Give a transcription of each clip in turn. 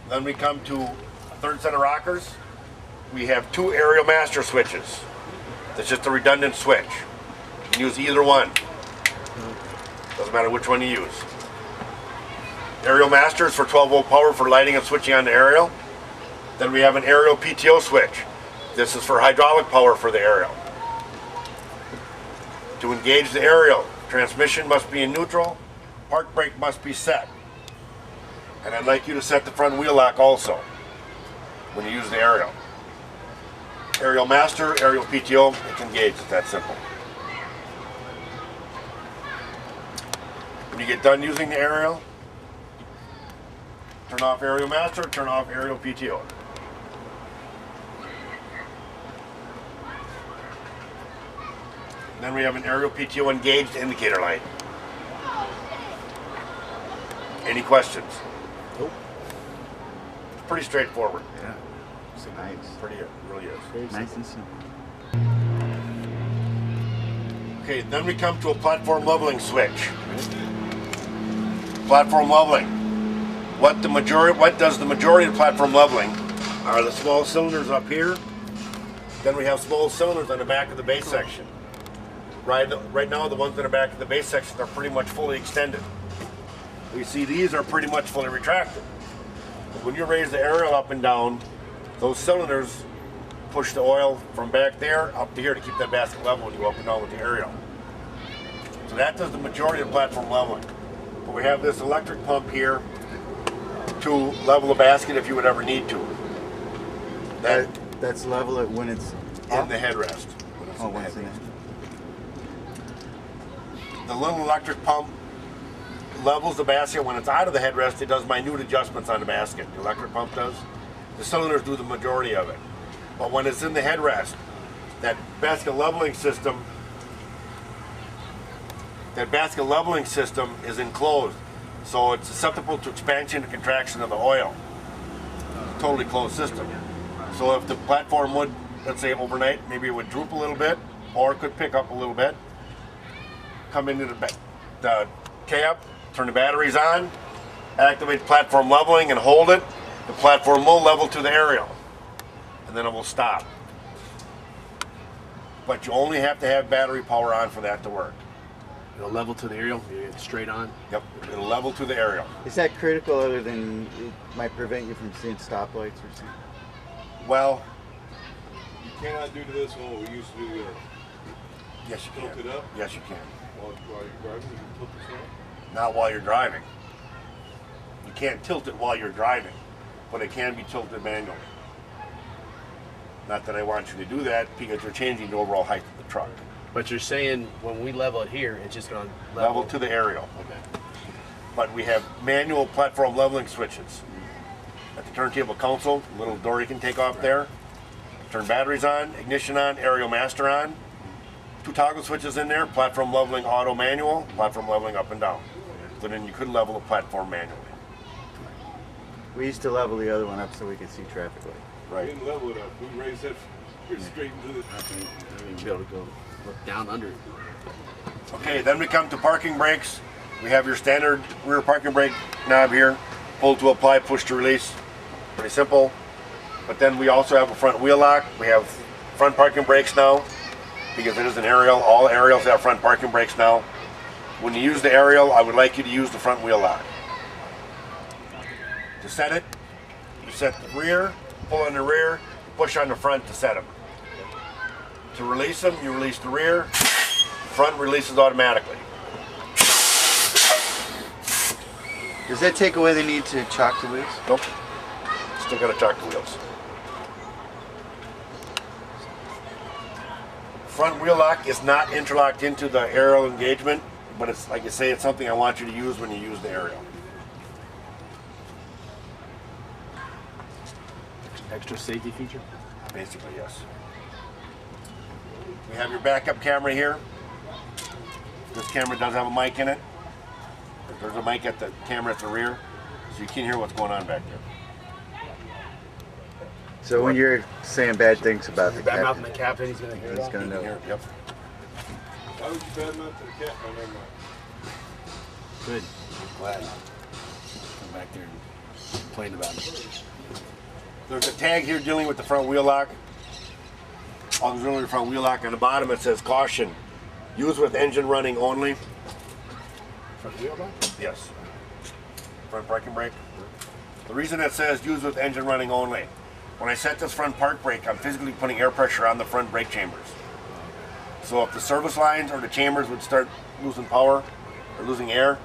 Then we come to a third set of rockers. We have two aerial master switches. That's just a redundant switch. You can use either one. Doesn't matter which one you use. Aerial master is for 12 volt power for lighting and switching on the aerial. Then we have an aerial PTO switch. This is for hydraulic power for the aerial. To engage the aerial, transmission must be in neutral, park brake must be set. And I'd like you to set the front wheel lock also when you use the aerial. Aerial master, aerial PTO, it's engaged, it's that simple. When you get done using the aerial, turn off aerial master, turn off aerial PTO. Then we have an aerial PTO engaged indicator light. Any questions? Nope. It's pretty straightforward. Yeah. It's nice. Pretty, it really is. Very nice and simple. Okay, then we come to a platform leveling switch. Platform leveling. What does the majority of platform leveling are the small cylinders up here. Then we have small cylinders on the back of the base section. Right now, the ones in the back of the base section are pretty much fully extended. We see these are pretty much fully retracted. But when you raise the aerial up and down, those cylinders push the oil from back there up to here to keep that basket level when you go up and down with the aerial. So that does the majority of platform leveling. But we have this electric pump here to level the basket if you would ever need to. That's level it when it's in the headrest. When it's in it. The little electric pump levels the basket. When it's out of the headrest, it does minute adjustments on the basket. The electric pump does. The cylinders do the majority of it. But when it's in the headrest, that basket leveling system is enclosed. So it's susceptible to expansion and contraction of the oil. Totally closed system. So if the platform would, let's say overnight, maybe it would droop a little bit, or it could pick up a little bit. Come into the cab, turn the batteries on, activate platform leveling and hold it. The platform will level to the aerial, and then it will stop. But you only have to have battery power on for that to work. It'll level to the aerial, you get straight on? Yep, it'll level to the aerial. Is that critical other than it might prevent you from seeing stoplights or something? Well, you cannot do this one what we used to do the other. Yes, you can. Tilt it up? Yes, you can. While you're driving, you can tilt this up? Not while you're driving. You can't tilt it while you're driving, but it can be tilted manually. Not that I want you to do that, because you're changing the overall height of the truck. But you're saying when we level it here, it's just going to Level to the aerial. Okay. But we have manual platform leveling switches. At the turntable console, a little door you can take off there. Turn batteries on, ignition on, aerial master on. Two toggle switches in there, platform leveling auto manual, platform leveling up and down. So then you could level the platform manually. We used to level the other one up so we could see traffic light. We Right. didn't level it up. We raised that pretty straight into the... I mean, be able to go look down under it. Okay, then we come to parking brakes. We have your standard rear parking brake knob here. Pull to apply, push to release. Pretty simple. But then we also have a front wheel lock. We have front parking brakes now, because it is an aerial. All aerials have front parking brakes now. When you use the aerial, I would like you to use the front wheel lock. To set it, you set the rear, pull on the rear, push on the front to set them. To release them, you release the rear, front releases automatically. Does that take away the need to chock the wheels? Nope. Still got to chock the wheels. Front wheel lock is not interlocked into the aerial engagement, but it's, like I say, it's something I want you to use when you use the aerial. Extra safety feature? Basically, yes. We have your backup camera here. This camera does have a mic in it. There's a mic at the camera at the rear, so you can hear what's going on back there. So when you're saying bad things about the Bad mouthing captain, the captain, he's going to hear it. he's all. going to know. Here, yep. Why would you badmouth to the cat? Oh, never mind. Good. Glad. Come back there and complain about it. There's a tag here dealing with the front wheel lock. Auxiliary front wheel lock. On the bottom it says caution. Use with engine running only. Front wheel lock? Yes. Front parking brake. The reason it says use with engine running only, when I set this front park brake, I'm physically putting air pressure on the front brake chambers. So if the service lines or the chambers would start losing power or losing air,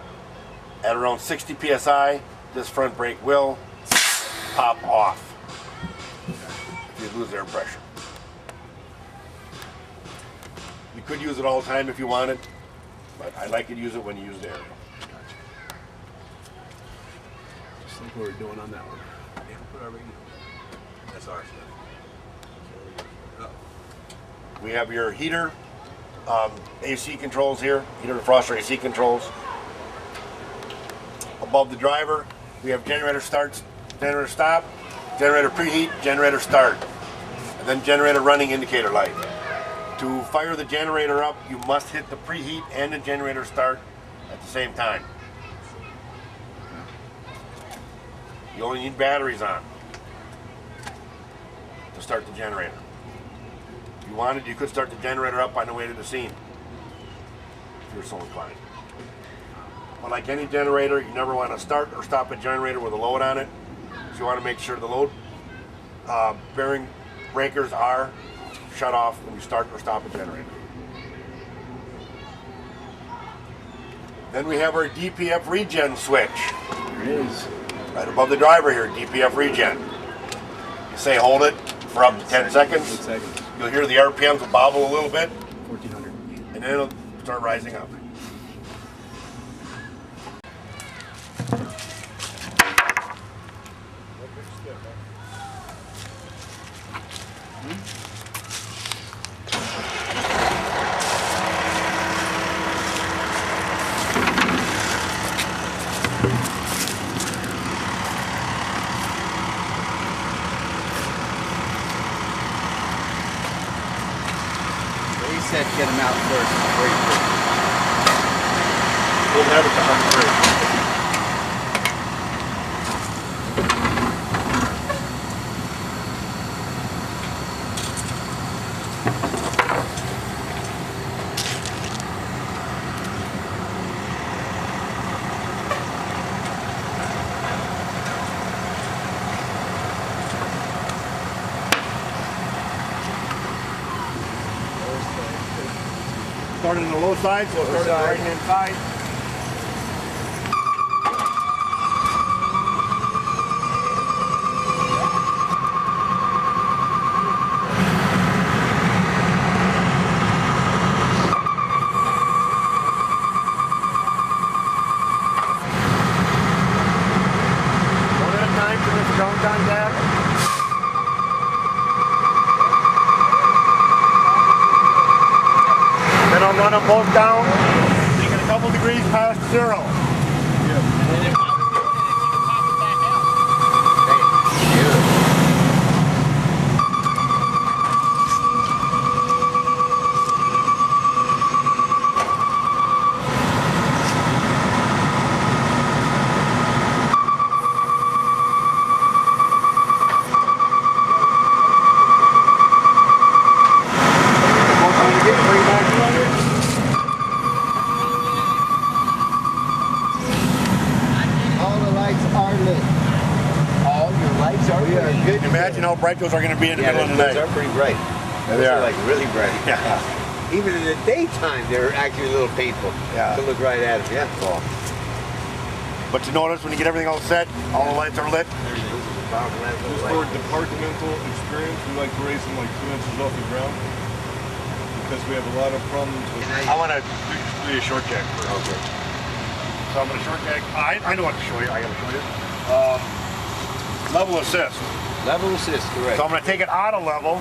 at around 60 psi, this front brake will pop off if you lose air pressure. You could use it all the time if you wanted, but I like to use it when you use the air. Just like we were doing on that one. That's ours. We have your heater, AC controls here, heater defroster AC controls. Above the driver, we have generator starts, generator stop, generator preheat, generator start, and then generator running indicator light. To fire the generator up, you must hit the preheat and the generator start at the same time. You only need batteries on to start the generator. If you wanted, you could start the generator up on the way to the scene, if you're so inclined. But like any generator, you never want to start or stop a generator with a load on it. So you want to make sure the load bearing breakers are shut off when you start or stop a generator. Then we have our DPF regen switch. There it is. Right above the driver here, DPF regen. You say hold it for up to 10 seconds. 8 seconds. You'll hear the RPMs will bobble a little bit, 1400. and then it'll start rising up. He said get him out first before you put We'll have it to 100. Starting on the low side, so start on the right hand side. One at a time, turn this down contact. Then I'll run them both down, taking a couple degrees past zero. all the lights are lit. All your lights are lit. Good. Imagine how bright those are going to be in the middle of the those night. are pretty bright. There Those they are are. like really bright. Yeah. Even in the daytime, they're actually a little painful Yeah. to look right at them. Yeah. Cool. But you notice when you get everything all set, all the lights are lit. Just for departmental experience, we like to raise them like 2 inches off the ground because we have a lot of problems with. I want to do a short jack first. Okay. So I'm going to short jack. I know what to show you. I got to show you. Level assist. Level assist, correct. So I'm going to take it out of level.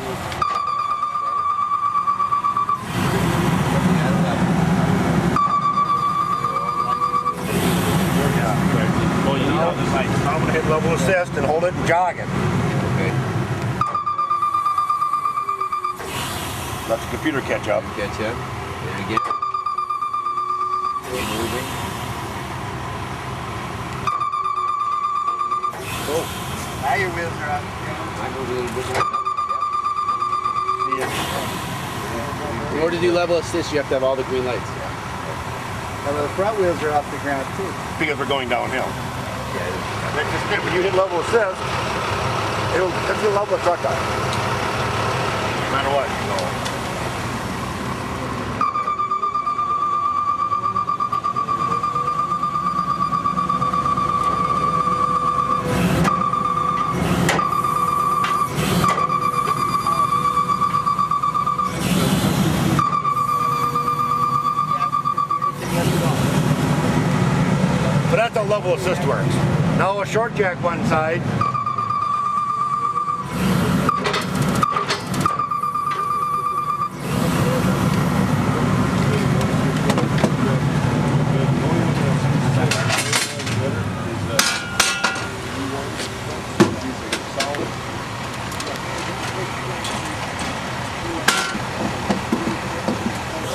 Well, you need all the lights. I'm going to hit level assist and hold it and jog it. Okay. Let the computer catch up. Catch up. There again. Still moving. Now your wheels are out. I move a little bit more. In order to do level assist, you have to have all the green lights. Well, the front wheels are off the ground too. Because we're going downhill. Yeah. That's just it. When you hit level assist, it's gonna level the truck out. No matter what. So. But that's how level assist works. Now a short jack one side.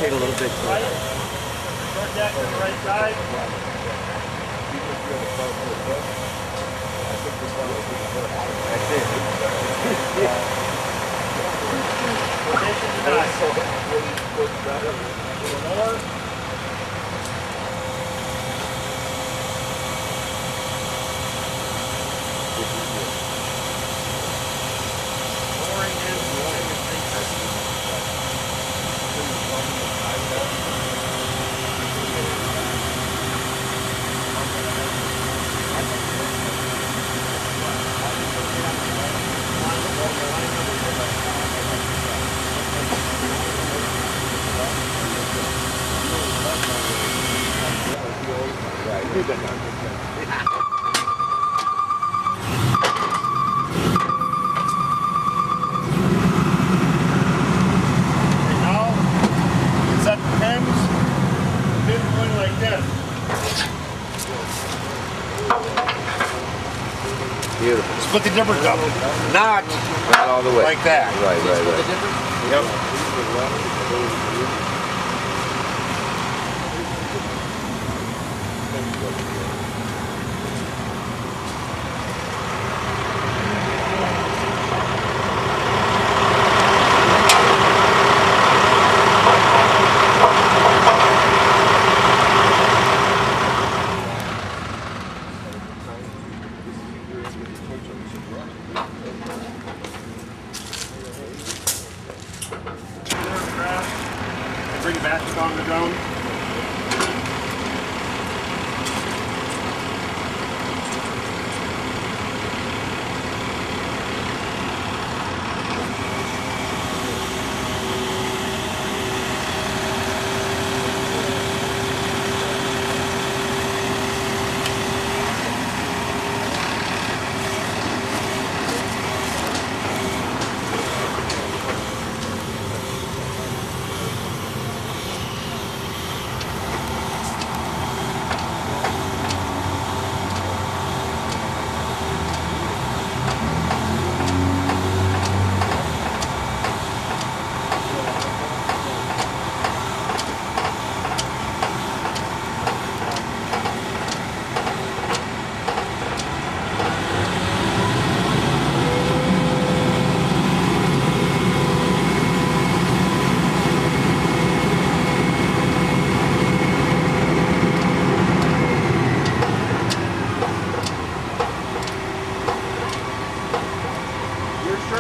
Take a little bit. Short jack on the right side. Beautiful. Split the difference up. Not all the way. like that. Right. Yep. Bring it back on the ground.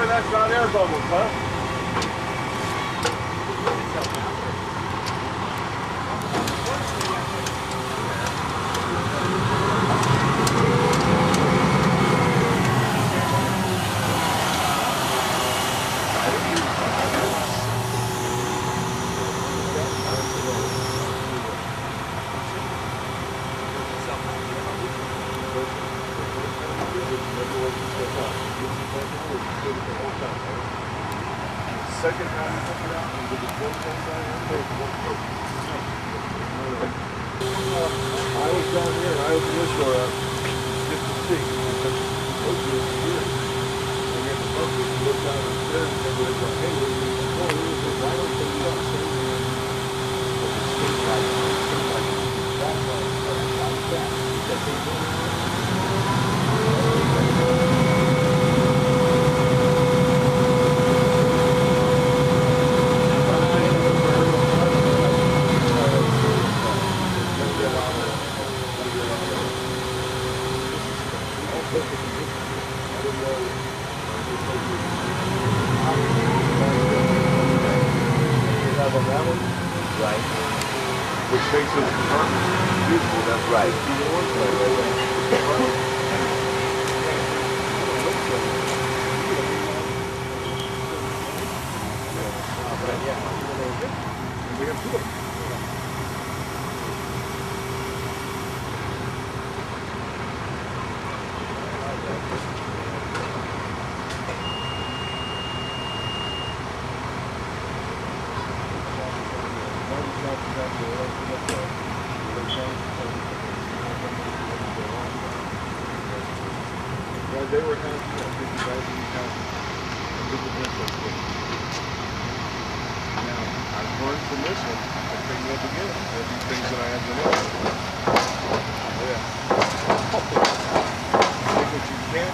That's not air bubbles, huh? Second time you took it out, and did the fourth one down there? I was down here, and I opened this door up just to see. Because the was here. And then the boat was looked down the stairs, and they were like, hey, where's the door? Why don't they do that? But the state like, that's why it's like that. Because they don't. have on that one, Right. which makes those compartments useful. That's right. We have two of them. Well, they were half, 50,000 half. Now, I've learned from this one. I picked it up again. There'll be things that I have to know. Yeah. Take what you can.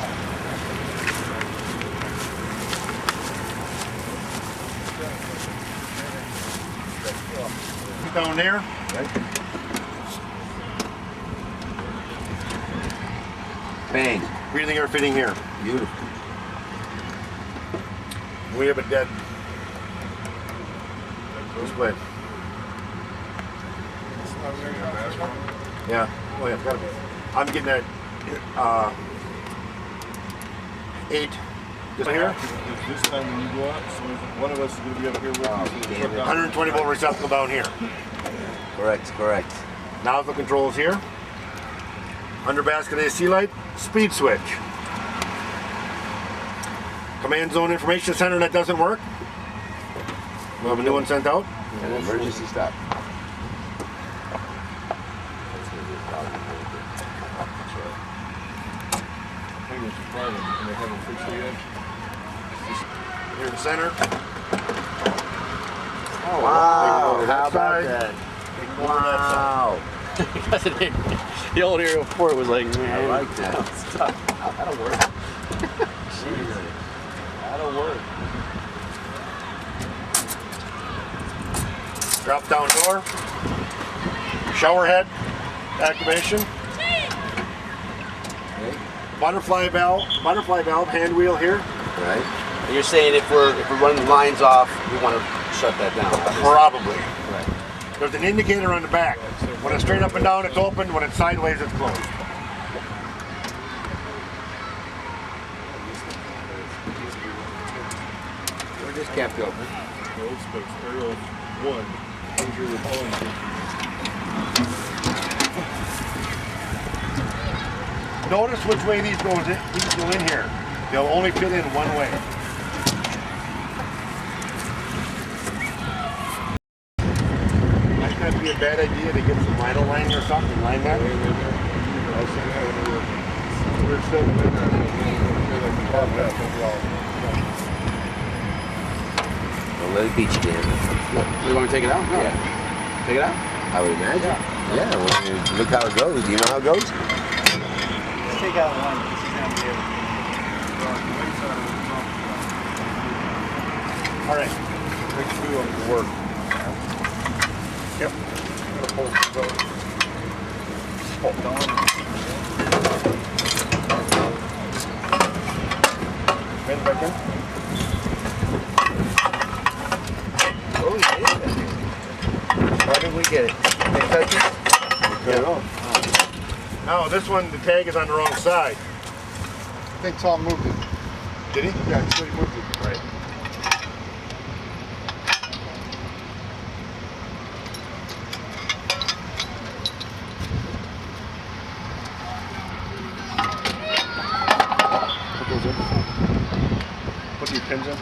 Down there. Bang. Breathing air fitting here. Beautiful. We have a dead display. Yeah. Oh yeah, it's gotta be. I'm getting that 8. Just here. This time when you go out, so one of us is going to be up here with you. So damn it. 120 volt receptacle down here. Correct. Nozzle controls here. Under basket AC light, speed switch. Command zone information center that doesn't work. We'll have a new one sent out. And emergency stop. I think it's a problem, and they haven't fixed it yet. Here in the center. Oh, wow. Over How that about side. that? Over that side. Wow. The old aerial port was like, man, I like that. it's tough. That'll work. Jeez. That'll work. Drop down door. Shower head activation. Okay. Butterfly valve hand wheel here. Right. You're saying if we're running the lines off, we want to shut that down. Probably. Right. There's an indicator on the back. When it's straight up and down, it's open. When it's sideways, it's closed. Where this cap go? The old specs, Aerial 1, injury with pollen. Notice which way these go in here. They'll only fit in one way. Might not be a bad idea to get some vinyl lining or something, line that. I'll send that when we're sitting in there. They're like top half overall. Don't let it beat you, Dan. You want to take it out? No. Yeah. Take it out? I would imagine. Yeah, well, look how it goes. Do you know how it goes? Let's take out one. This is going to be able All right. Make two of them work. Yep. Gotta pull these out. Hold down. Bend it back in. Oh, yeah. Why didn't we get it? They touch it? Cut it off. Now this one, the tag is on the wrong side. I think Tom moved it. Did he? Yeah, he said he moved it. Right. Put those in. Put these pins in.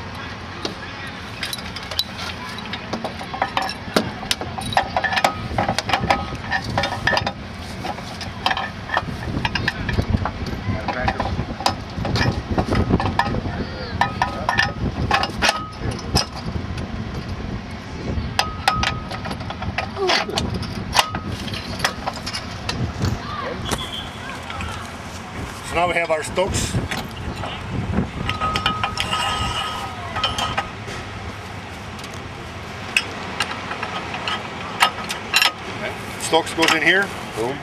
So now we have our Stokes. Stokes goes in here. Boom.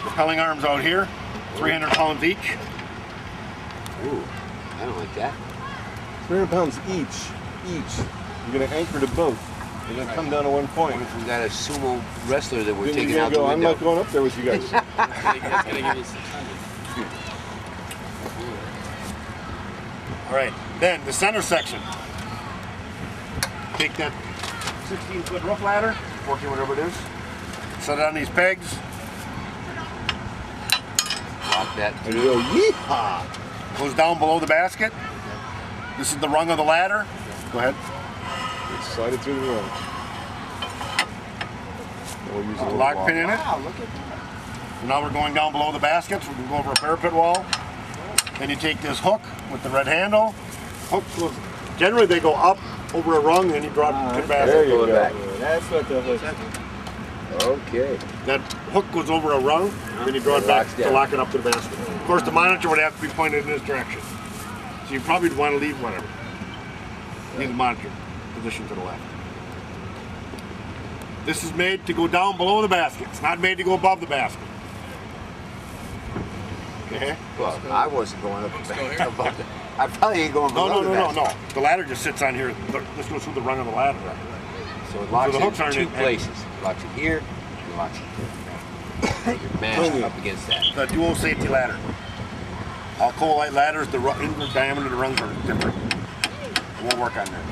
Propelling arms out here. 300 pounds each. Ooh, I don't like that. 300 pounds each. You're going to anchor to both. You're gonna come down to one point. What if we got a sumo wrestler that we're Then taking you're out gonna the go, I'm window? not going up there with you guys. That's gonna give you 600. All right, then the center section. Take that 16-foot roof ladder, 14, whatever it is, set it on these pegs, Lock that. And you go, yeehaw! goes down below the basket. This is the rung of the ladder. Go ahead. It's slided through the room. We'll use a The little lock block. pin in it. Wow, look at that. Now we're going down below the baskets. We can go over a parapet wall. Then you take this hook with the red handle. Hook goes, generally they go up over a rung and you drop to the There basket. you Pull it go. back. That's what the hook. Okay. That hook goes over a rung, then you draw it It back locks to down. lock it up to the basket. Of course, the monitor would have to be pointed in this direction. So you probably want to leave whatever. Leave the monitor position to the left. This is made to go down below the basket. It's not made to go above the basket. Okay? Well, I wasn't going up above the. I probably ain't going No, below no, the no, no, basket. no. The ladder just sits on here. This goes through the rung of the ladder. So it locks the hooks it in aren't two in- places. Locks it here, and locks it here. You're mashed up against that. The dual safety ladder. Alcoa ladders, the inward diameter of the rungs are different. We'll work on that.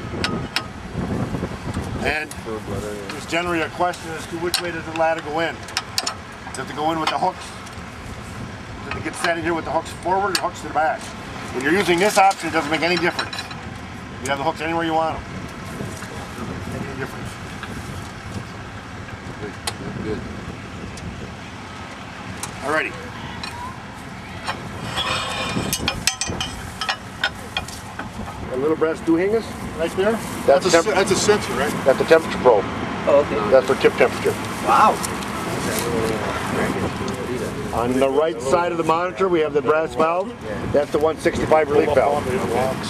And there's generally a question as to which way does the ladder go in. Does it go in with the hooks? Does it get set in here with the hooks forward or hooks to the back? When you're using this option, it doesn't make any difference. You have the hooks anywhere you want them. Any difference. Good, good, good. Alrighty. A little brass dohingus right there. That's a sensor, right? That's the temperature probe. Oh, okay. That's for tip temperature. Wow. On the right side of the monitor, we have the brass valve. That's the 165 relief valve. It locks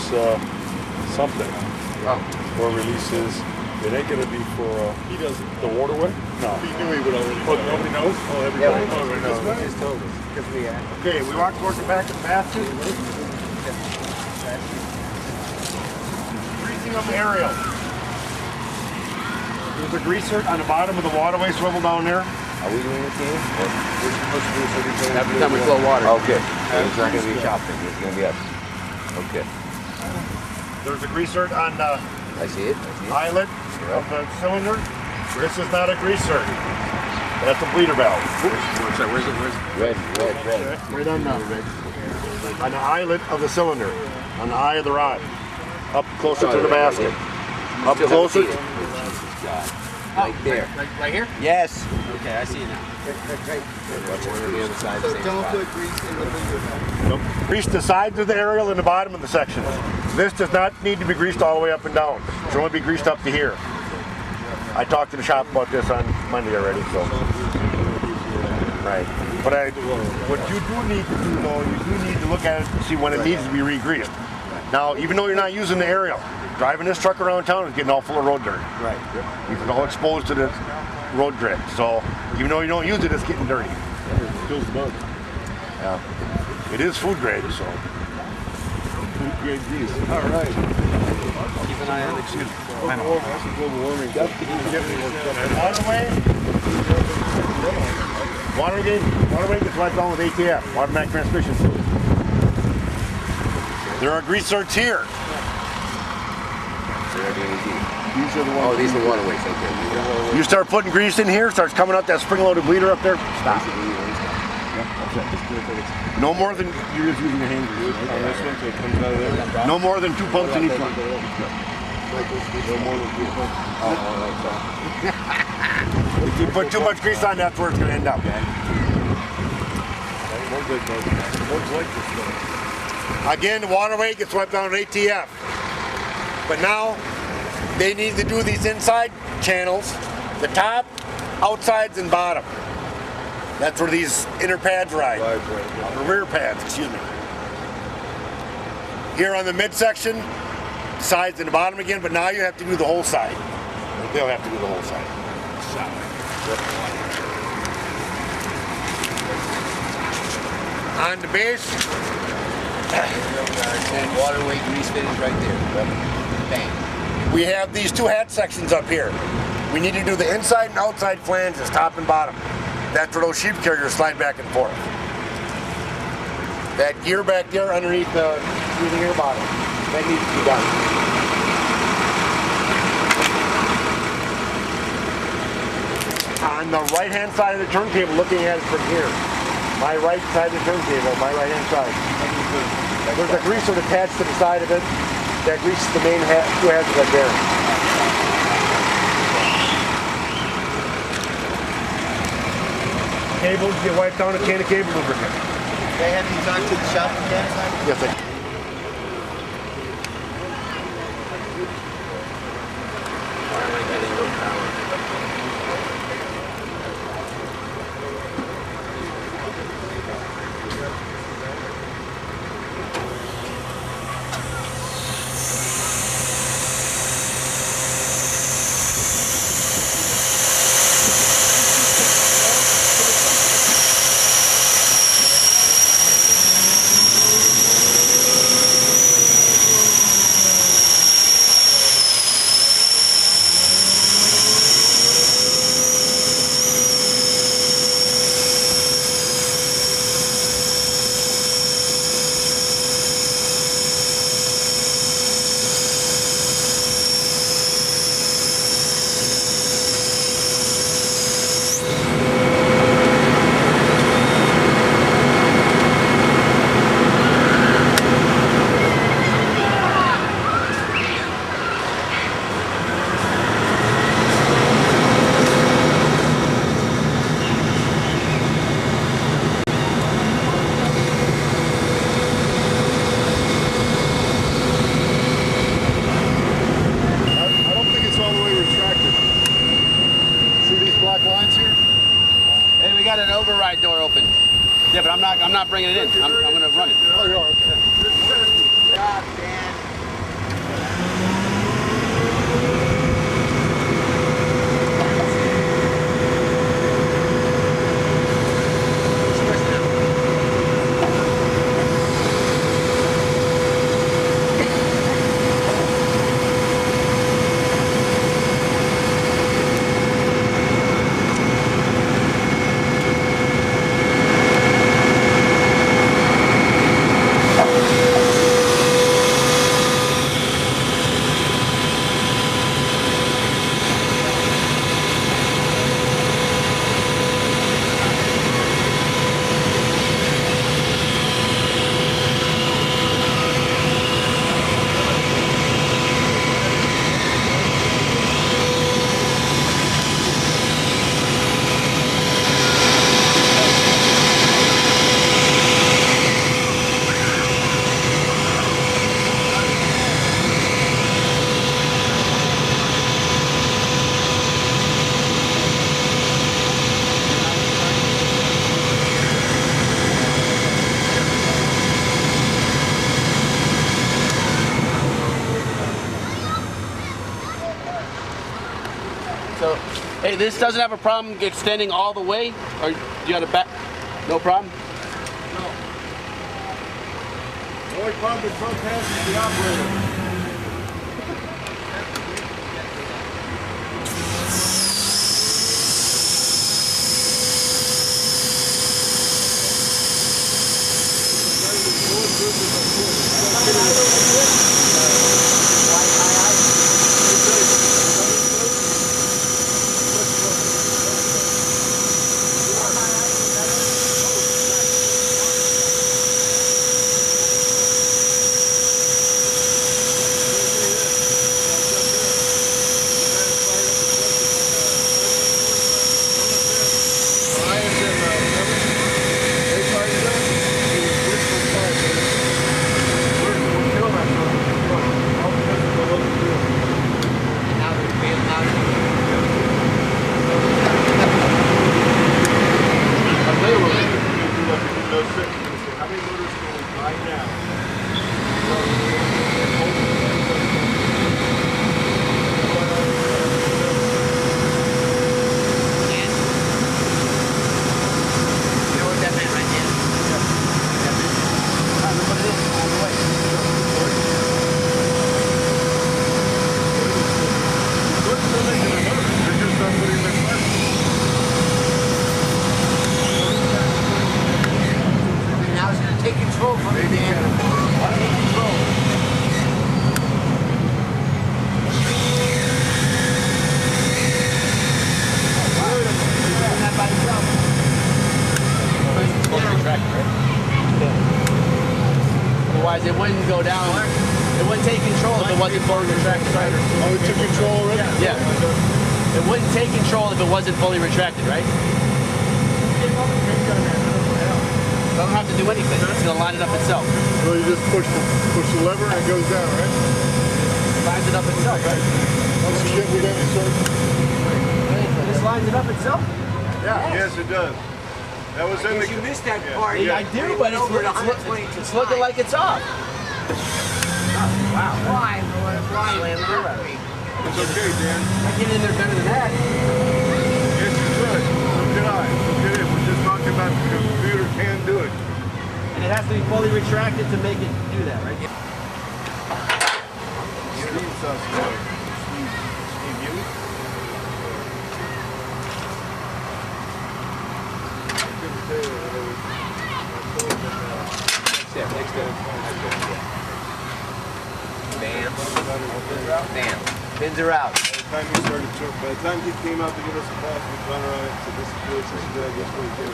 something. Or releases. It ain't gonna be for the waterway? No. He knew he would already know. Nobody knows? Oh, everybody knows. He just told us. Because we Okay, we walk towards the back of the basket. Greasing of the aerial. There's a greaser on the bottom of the waterway swivel down there. Are we doing it here? Every time we flow water. Okay. It's not gonna be shopping. It's gonna be us. Okay. There's a greaser on the I see it. eyelet of the cylinder. This is not a greaser. That's a bleeder valve. Where's it? Red. Right on the eyelet of the cylinder, on the eye of the rod, up closer to the basket, up Still closer. haven't seen it. Right there. Right here? Yes. Okay, I see it now. Watch it on the other side. So don't put grease in the bleeder valve. Grease the sides of the aerial and the bottom of the sections. This does not need to be greased all the way up and down. It should only be greased up to here. I talked to the shop about this on Monday already, so. Right. But what you do need to do though, you do need to look at it and see when it needs to be re-greased. Now, even though you're not using the aerial, driving this truck around town is getting all full of road dirt. Right. It's all exposed to the road grit. So even though you don't use it, it's getting dirty. Kills the bug. Yeah. It is food grade, so. Great grease. All right. Keep an eye on it. Global warming. Waterway gets wiped down with ATF, automatic transmission fluid. There are grease certs here. These are the ones. Oh, these are waterways. Okay. You start putting grease in here, starts coming out that spring-loaded bleeder up there, stop. No more than, you're just using a hand grease. On this one, so it comes out of there. No more than 2 pumps in each one. No more than 2 pumps. If you put too much grease on, that's where it's going to end up. Again, the waterway gets wiped down with ATF. But now, they need to do these inside channels, the top, outsides, and bottom. That's where these inner pads ride. The rear pads, excuse me. Here on the midsection, sides and the bottom again, but now you have to do the whole side. They'll have to do the whole side. On the base, And waterway grease fittings right there. Bang. We have these two hat sections up here. We need to do the inside and outside flanges, top and bottom. That's where those sheep carriers slide back and forth. That gear back there underneath the gear bottom, that needs to be done. On the right-hand side of the turntable, looking at it from here, my right side of the turntable, my right-hand side, there's a greaser attached to the side of it that greases the main two heads of that bearing. Cables, you wipe down a can of cable lubricant. They have you talk to the shop mechanic? Yes, I don't think it's all the way retracted. See these black lines here? Hey, we got an override door open. Yeah, but I'm not bringing it in. I'm gonna run it. Oh, yeah, okay. God, man. So, hey, this doesn't have a problem extending all the way, or you got a back? No problem. The only problem the truck has is the operator. otherwise it wouldn't go down. It wouldn't take control if it wasn't fully retracted, right? Oh, it took control already? Yeah. It wouldn't take control if it wasn't fully retracted, right? It doesn't have to do anything. It's going to line it up itself. So you just push the lever and it goes down, right? It lines it up itself, right? Once you get within a certain... This lines it up itself? Yeah. Yes, it does. That was in the... You missed that part. I do, but it's looking like it's off. Wow. Why? Why? It's okay, Dan. I get in there better than that. Yes, you could. So did I. So did it. We're just talking about the computer can do it. And it has to be fully retracted to make it do that, right? Steve sounds good. Steve, you? I couldn't tell you what it was. Next step. Bam. Bam. Pins are out. By the time he came out to give us a class, we found out so this is good, this is good, this is what he did.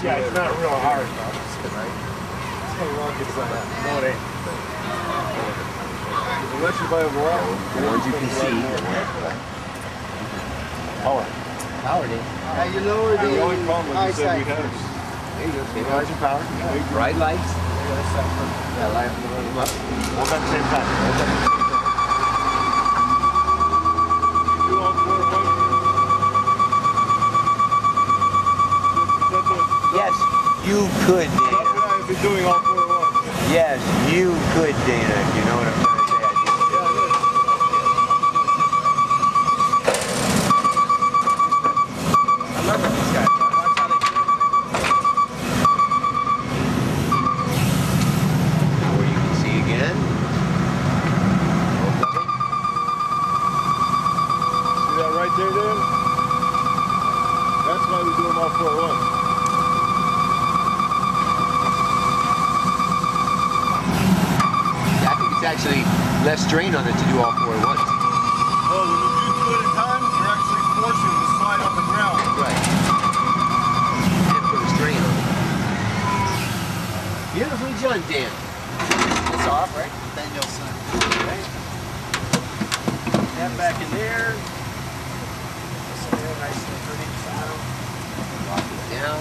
Yeah, it's not real hard. It's not rocket science. No, it ain't. Unless you buy a variety. The ones you can see. Power, dude. Now you lower The only problem is they said we have. There you go. Stabilizer power. Bright lights. Yeah, light them up. All at the same time. Do all four at once. Yes, you could, How Dana. could I have been doing all four at once? Yes, you could, Dana. If you know what I'm trying to say. I love these guys. Watch how they do it. Now where you can see again. See that right there, Dan? That's why we do them all four at once. I think it's actually less strain on it to do all four at once. Well, when you do two at a time, you're actually forcing them to slide on the ground. Right. And put a strain on it. Beautifully done, Dan. It's off, right? Danielson. That back in there. Nice and pretty. Lock it down.